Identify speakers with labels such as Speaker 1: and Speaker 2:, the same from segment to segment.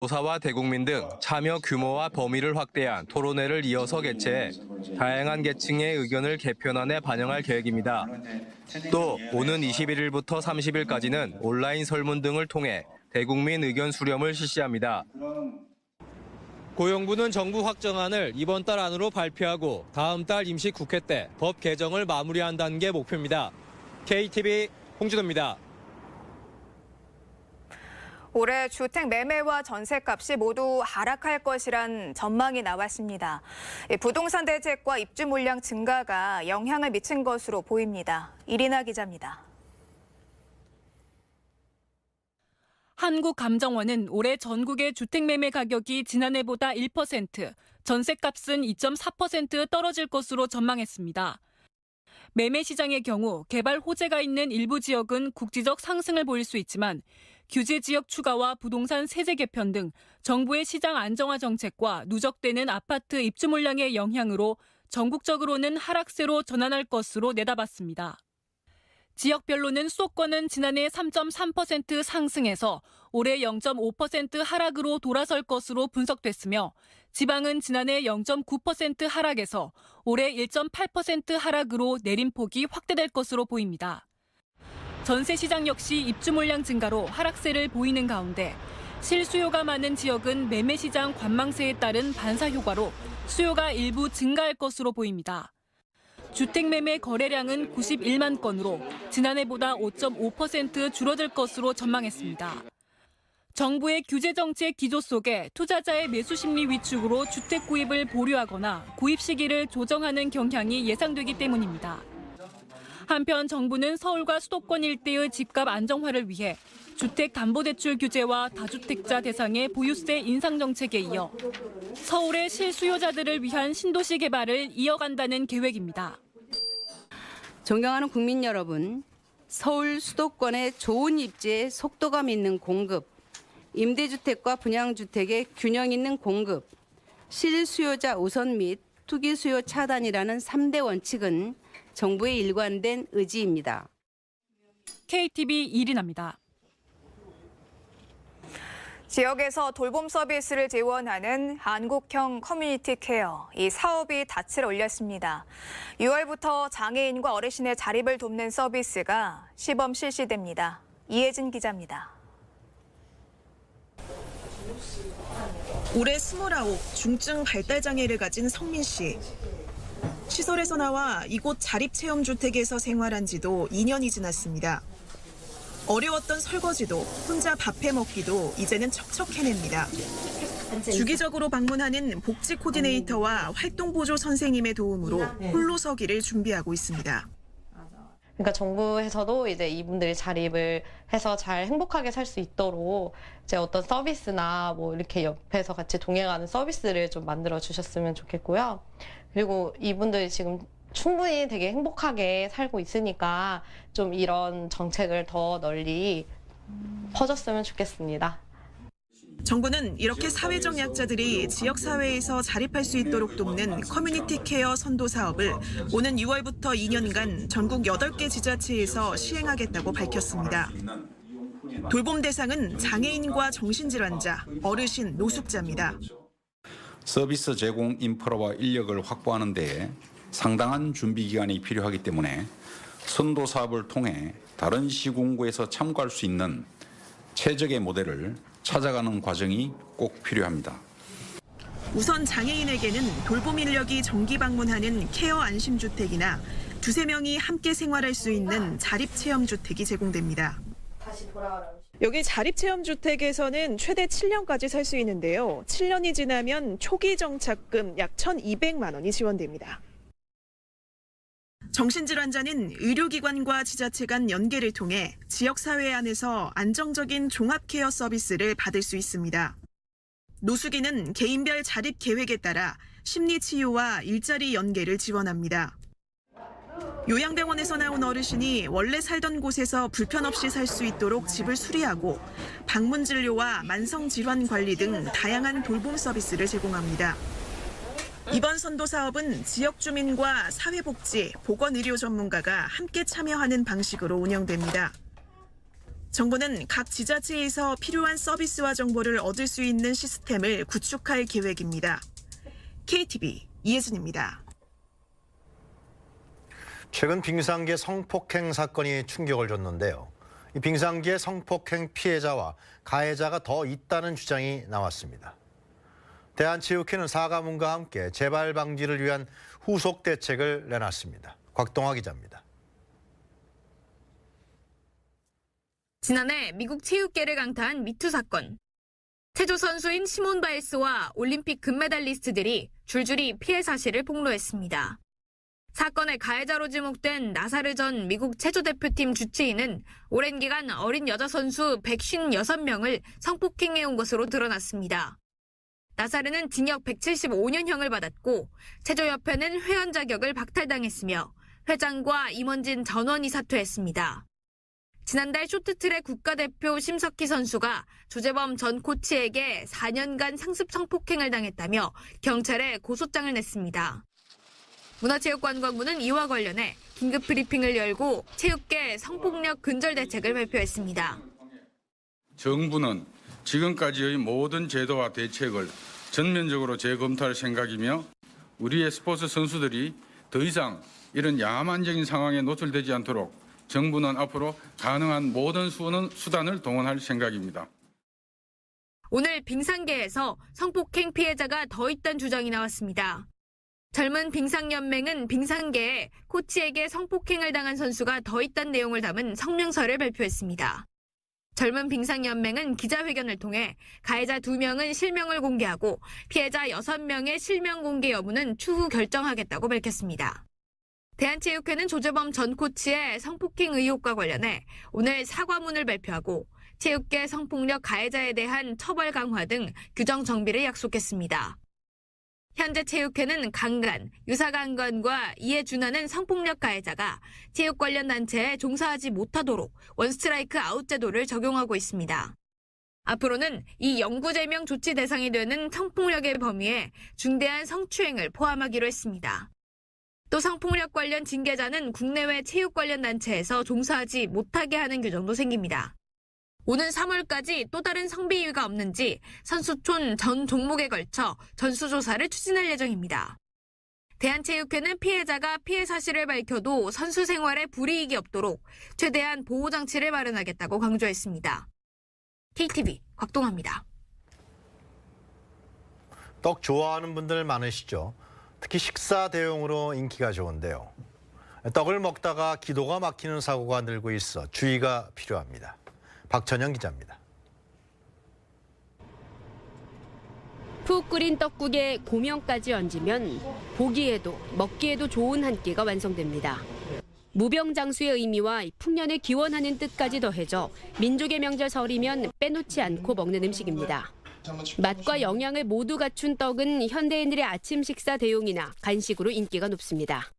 Speaker 1: 조사와 대국민 등 참여 규모와 범위를 확대한 토론회를 이어서 개최해 다양한 계층의 의견을 개편안에 반영할 계획입니다. 또 오는 21일부터 30일까지는 온라인 설문 등을 통해 대국민 의견 수렴을 실시합니다. 고용부는 정부 확정안을 이번 달 안으로 발표하고 다음 달 임시국회 때 법 개정을 마무리한다는 게 목표입니다. KTV 홍진호입니다.
Speaker 2: 올해 주택 매매와 전셋값이 모두 하락할 것이란 전망이 나왔습니다. 부동산 대책과 입주 물량 증가가 영향을 미친 것으로 보입니다. 이리나 기자입니다.
Speaker 3: 한국감정원은 올해 전국의 주택 매매 가격이 지난해보다 1%, 전셋값은 2.4% 떨어질 것으로 전망했습니다. 매매 시장의 경우 개발 호재가 있는 일부 지역은 국지적 상승을 보일 수 있지만 규제 지역 추가와 부동산 세제 개편 등 정부의 시장 안정화 정책과 누적되는 아파트 입주 물량의 영향으로 전국적으로는 하락세로 전환할 것으로 내다봤습니다. 지역별로는 수도권은 지난해 3.3% 상승해서 올해 0.5% 하락으로 돌아설 것으로 분석됐으며 지방은 지난해 0.9% 하락에서 올해 1.8% 하락으로 내림폭이 확대될 것으로 보입니다. 전세 시장 역시 입주 물량 증가로 하락세를 보이는 가운데 실수요가 많은 지역은 매매 시장 관망세에 따른 반사 효과로 수요가 일부 증가할 것으로 보입니다. 주택 매매 거래량은 91만 건으로 지난해보다 5.5% 줄어들 것으로 전망했습니다. 정부의 규제 정책 기조 속에 투자자의 매수 심리 위축으로 주택 구입을 보류하거나 구입 시기를 조정하는 경향이 예상되기 때문입니다. 한편 정부는 서울과 수도권 일대의 집값 안정화를 위해 주택담보대출 규제와 다주택자 대상의 보유세 인상 정책에 이어 서울의 실수요자들을 위한 신도시 개발을 이어간다는 계획입니다.
Speaker 4: 존경하는 국민 여러분, 서울 수도권의 좋은 입지에 속도감 있는 공급, 임대주택과 분양주택의 균형 있는 공급, 실수요자 우선 및 투기 수요 차단이라는 3대 원칙은 정부의 일관된 의지입니다.
Speaker 3: KTV 이리나입니다.
Speaker 2: 지역에서 돌봄 서비스를 지원하는 한국형 커뮤니티 케어, 이 사업이 닻을 올렸습니다. 6월부터 장애인과 어르신의 자립을 돕는 서비스가 시범 실시됩니다. 이혜진 기자입니다.
Speaker 5: 올해 29, 중증 발달장애를 가진 성민 씨. 시설에서 나와 이곳 자립체험주택에서 생활한 지도 2년이 지났습니다. 어려웠던 설거지도 혼자 밥해 먹기도 이제는 척척 해냅니다. 주기적으로 방문하는 복지 코디네이터와 활동보조 선생님의 도움으로 홀로 서기를 준비하고 있습니다.
Speaker 6: 그러니까 정부에서도 이제 이분들이 자립을 해서 잘 행복하게 살 수 있도록 이제 어떤 서비스나 뭐 이렇게 옆에서 같이 동행하는 서비스를 좀 만들어 주셨으면 좋겠고요. 그리고 이분들이 지금 충분히 되게 행복하게 살고 있으니까 좀 이런 정책을 더 널리 퍼졌으면 좋겠습니다.
Speaker 5: 정부는 이렇게 사회적 약자들이 지역사회에서 자립할 수 있도록 돕는 커뮤니티 케어 선도 사업을 오는 6월부터 2년간 전국 8개 지자체에서 시행하겠다고 밝혔습니다. 돌봄 대상은 장애인과 정신질환자, 어르신, 노숙자입니다.
Speaker 7: 서비스 제공 인프라와 인력을 확보하는 데에 상당한 준비 기간이 필요하기 때문에 선도 사업을 통해 다른 시군구에서 참고할 수 있는 최적의 모델을 찾아가는 과정이 꼭 필요합니다.
Speaker 5: 우선 장애인에게는 돌봄 인력이 정기 방문하는 케어 안심주택이나 두세 명이 함께 생활할 수 있는 자립체험주택이 제공됩니다. 여기 자립체험주택에서는 최대 7년까지 살 수 있는데요. 7년이 지나면 초기 정착금 약 1,200만 원이 지원됩니다. 정신질환자는 의료기관과 지자체 간 연계를 통해 지역사회 안에서 안정적인 종합케어 서비스를 받을 수 있습니다. 노숙인은 개인별 자립 계획에 따라 심리치유와 일자리 연계를 지원합니다. 요양병원에서 나온 어르신이 원래 살던 곳에서 불편 없이 살 수 있도록 집을 수리하고 방문진료와 만성질환 관리 등 다양한 돌봄 서비스를 제공합니다. 이번 선도 사업은 지역 주민과 사회복지, 보건의료 전문가가 함께 참여하는 방식으로 운영됩니다. 정부는 각 지자체에서 필요한 서비스와 정보를 얻을 수 있는 시스템을 구축할 계획입니다. KTV 이혜진입니다.
Speaker 8: 최근 빙상계 성폭행 사건이 충격을 줬는데요. 이 빙상계 성폭행 피해자와 가해자가 더 있다는 주장이 나왔습니다. 대한체육회는 사과문과 함께 재발 방지를 위한 후속 대책을 내놨습니다. 곽동화 기자입니다.
Speaker 2: 지난해 미국 체육계를 강타한 미투 사건. 체조 선수인 시몬 바일스와 올림픽 금메달리스트들이 줄줄이 피해 사실을 폭로했습니다. 사건의 가해자로 지목된 나사르 전 미국 체조 대표팀 주치의는 오랜 기간 어린 여자 선수 156명을 성폭행해온 것으로 드러났습니다. 나사르는 징역 175년형을 받았고 체조협회는 회원 자격을 박탈당했으며 회장과 임원진 전원이 사퇴했습니다. 지난달 쇼트트랙 국가대표 심석희 선수가 조재범 전 코치에게 4년간 상습 성폭행을 당했다며 경찰에 고소장을 냈습니다. 문화체육관광부는 이와 관련해 긴급 브리핑을 열고 체육계 성폭력 근절 대책을 발표했습니다.
Speaker 9: 정부는 지금까지의 모든 제도와 대책을 전면적으로 재검토할 생각이며 우리의 스포츠 선수들이 더 이상 이런 야만적인 상황에 노출되지 않도록 정부는 앞으로 가능한 모든 수단을 동원할 생각입니다.
Speaker 2: 오늘 빙상계에서 성폭행 피해자가 더 있다는 주장이 나왔습니다. 젊은 빙상연맹은 빙상계에 코치에게 성폭행을 당한 선수가 더 있다는 내용을 담은 성명서를 발표했습니다. 젊은 빙상연맹은 기자회견을 통해 가해자 2명은 실명을 공개하고 피해자 6명의 실명 공개 여부는 추후 결정하겠다고 밝혔습니다. 대한체육회는 조재범 전 코치의 성폭행 의혹과 관련해 오늘 사과문을 발표하고 체육계 성폭력 가해자에 대한 처벌 강화 등 규정 정비를 약속했습니다. 현재 체육회는 강간, 유사강간과 이에 준하는 성폭력 가해자가 체육 관련 단체에 종사하지 못하도록 원스트라이크 아웃 제도를 적용하고 있습니다. 앞으로는 이 영구제명 조치 대상이 되는 성폭력의 범위에 중대한 성추행을 포함하기로 했습니다. 또 성폭력 관련 징계자는 국내외 체육 관련 단체에서 종사하지 못하게 하는 규정도 생깁니다. 오는 3월까지 또 다른 성비위가 없는지 선수촌 전 종목에 걸쳐 전수조사를 추진할 예정입니다. 대한체육회는 피해자가 피해 사실을 밝혀도 선수 생활에 불이익이 없도록 최대한 보호장치를 마련하겠다고 강조했습니다. KTV 곽동화입니다.
Speaker 8: 떡 좋아하는 분들 많으시죠? 특히 식사 대용으로 인기가 좋은데요. 떡을 먹다가 기도가 막히는 사고가 늘고 있어 주의가 필요합니다. 박천영 기자입니다.
Speaker 10: 푹 끓인 떡국에 고명까지 얹으면 보기에도 먹기에도 좋은 한 끼가 완성됩니다. 무병장수의 의미와 풍년을 기원하는 뜻까지 더해져 민족의 명절 설이면 빼놓지 않고 먹는 음식입니다. 맛과 영양을 모두 갖춘 떡은 현대인들의 아침 식사 대용이나 간식으로 인기가 높습니다.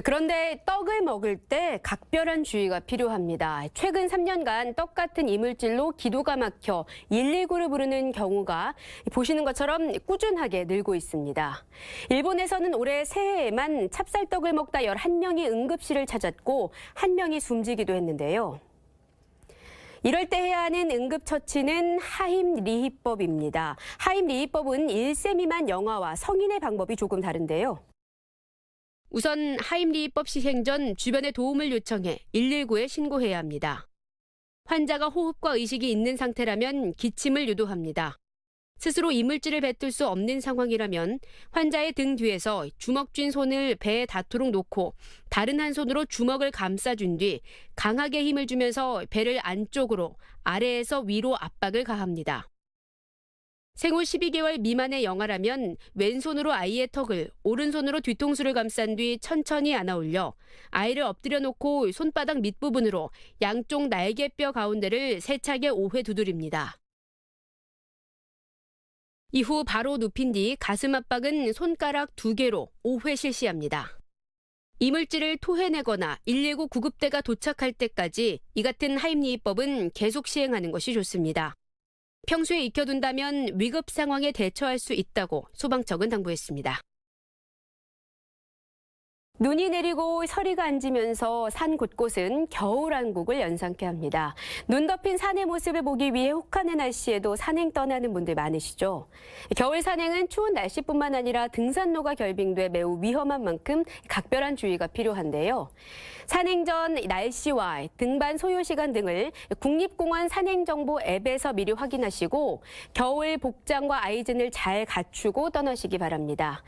Speaker 10: 그런데 떡을 먹을 때 각별한 주의가 필요합니다. 최근 3년간 떡 같은 이물질로 기도가 막혀 119를 부르는 경우가 보시는 것처럼 꾸준하게 늘고 있습니다. 일본에서는 올해 새해에만 찹쌀떡을 먹다 11명이 응급실을 찾았고 1명이 숨지기도 했는데요. 이럴 때 해야 하는 응급처치는 하임리히법입니다. 하임리히법은 1세 미만 영아와 성인의 방법이 조금 다른데요. 우선 하임리히법 시행 전 주변의 도움을 요청해 119에 신고해야 합니다. 환자가 호흡과 의식이 있는 상태라면 기침을 유도합니다. 스스로 이물질을 뱉을 수 없는 상황이라면 환자의 등 뒤에서 주먹 쥔 손을 배에 닿도록 놓고 다른 한 손으로 주먹을 감싸준 뒤 강하게 힘을 주면서 배를 안쪽으로 아래에서 위로 압박을 가합니다. 생후 12개월 미만의 영아라면 왼손으로 아이의 턱을 오른손으로 뒤통수를 감싼 뒤 천천히 안아 올려 아이를 엎드려 놓고 손바닥 밑부분으로 양쪽 날개뼈 가운데를 세차게 5회 두드립니다. 이후 바로 눕힌 뒤 가슴 압박은 손가락 2개로 5회 실시합니다. 이물질을 토해내거나 119 구급대가 도착할 때까지 이 같은 하임리히법은 계속 시행하는 것이 좋습니다. 평소에 익혀둔다면 위급 상황에 대처할 수 있다고 소방청은 당부했습니다. 눈이 내리고 서리가 앉으면서 산 곳곳은 겨울왕국을 연상케 합니다. 눈 덮인 산의 모습을 보기 위해 혹하는 날씨에도 산행 떠나는 분들 많으시죠. 겨울 산행은 추운 날씨뿐만 아니라 등산로가 결빙돼 매우 위험한 만큼 각별한 주의가 필요한데요. 산행 전 날씨와 등반 소요 시간 등을 국립공원 산행정보 앱에서 미리 확인하시고 겨울 복장과 아이젠을 잘 갖추고 떠나시기 바랍니다.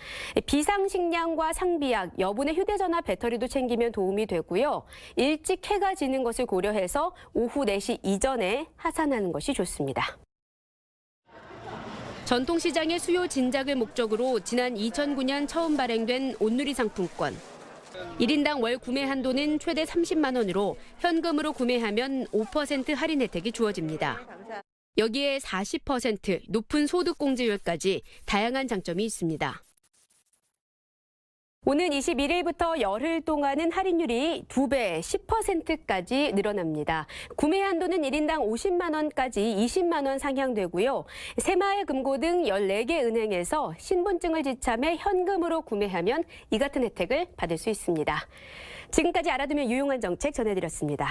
Speaker 10: 비상식량과 상비약, 여분의 휴대전화 배터리도 챙기면 도움이 되고요. 일찍 해가 지는 것을 고려해서 오후 4시 이전에 하산하는 것이 좋습니다. 전통시장의 수요 진작을 목적으로 지난 2009년 처음 발행된 온누리 상품권. 1인당 월 구매 한도는 최대 30만 원으로 현금으로 구매하면 5% 할인 혜택이 주어집니다. 여기에 40% 높은 소득공제율까지 다양한 장점이 있습니다. 오는 21일부터 열흘 동안은 할인율이 2배, 10%까지 늘어납니다. 구매 한도는 1인당 50만 원까지 20만 원 상향되고요. 새마을금고 등 14개 은행에서 신분증을 지참해 현금으로 구매하면 이 같은 혜택을 받을 수 있습니다. 지금까지 알아두면 유용한 정책 전해드렸습니다.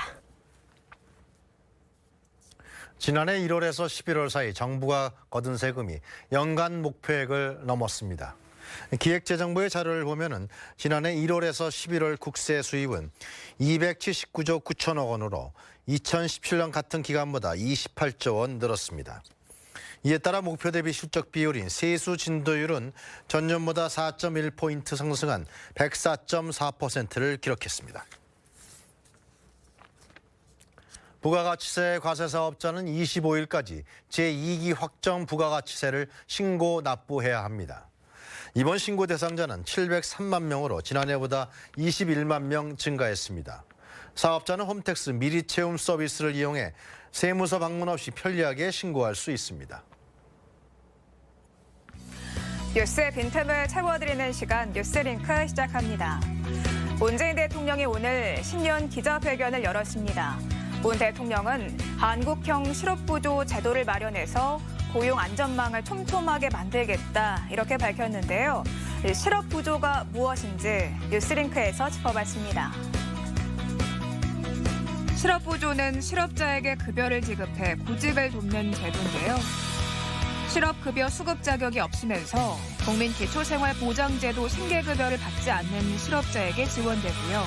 Speaker 8: 지난해 1월에서 11월 사이 정부가 거둔 세금이 연간 목표액을 넘었습니다. 기획재정부의 자료를 보면은 지난해 1월에서 11월 국세 수입은 279조 9천억 원으로 2017년 같은 기간보다 28조 원 늘었습니다. 이에 따라 목표 대비 실적 비율인 세수 진도율은 전년보다 4.1포인트 상승한 104.4%를 기록했습니다. 부가가치세 과세사업자는 25일까지 제2기 확정 부가가치세를 신고 납부해야 합니다. 이번 신고 대상자는 703만 명으로 지난해보다 21만 명 증가했습니다. 사업자는 홈택스 미리 채움 서비스를 이용해 세무서 방문 없이 편리하게 신고할 수 있습니다.
Speaker 2: 뉴스의 빈틈을 채워드리는 시간 뉴스링크 시작합니다. 문재인 대통령이 오늘 신년 기자회견을 열었습니다. 문 대통령은 한국형 실업부조 제도를 마련해서 고용 안전망을 촘촘하게 만들겠다 이렇게 밝혔는데요. 실업부조가 무엇인지 뉴스링크에서 짚어봤습니다. 실업부조는 실업자에게 급여를 지급해 구직을 돕는 제도인데요. 실업급여 수급 자격이 없으면서 국민기초생활보장제도 생계급여를 받지 않는 실업자에게 지원되고요.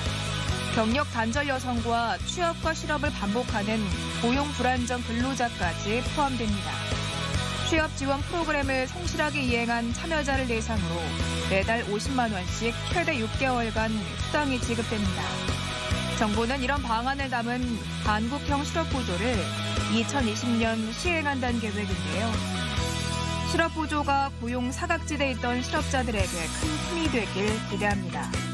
Speaker 2: 경력 단절 여성과 취업과 실업을 반복하는 고용 불안정 근로자까지 포함됩니다. 취업 지원 프로그램을 성실하게 이행한 참여자를 대상으로 매달 50만 원씩 최대 6개월간 수당이 지급됩니다. 정부는 이런 방안을 담은 한국형 실업보조를 2020년 시행한다는 계획인데요. 실업보조가 고용 사각지대에 있던 실업자들에게 큰 힘이 되길 기대합니다.